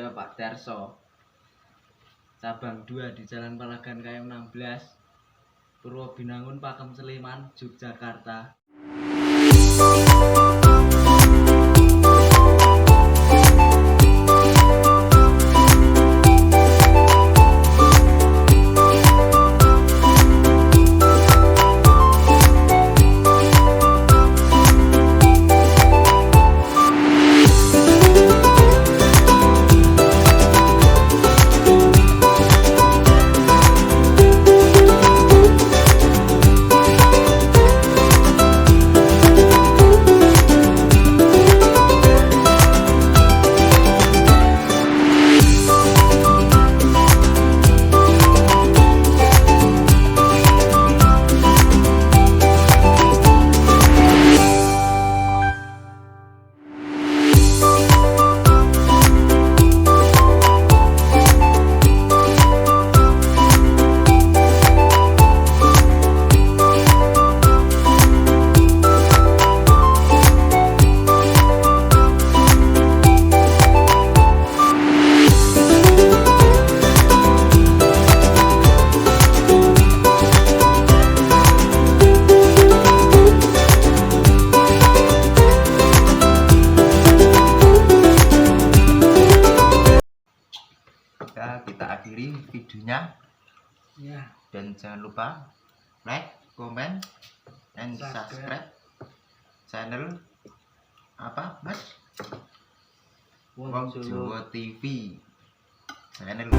saya Pak Darso, cabang 2 di Jalan Palagan KM 16, Purwobinangun, Pakem, Sleman, Yogyakarta. Kita akhiri videonya Ya, dan jangan lupa like, comment, and subscribe channel apa Mas? Wong Jawa TV channel.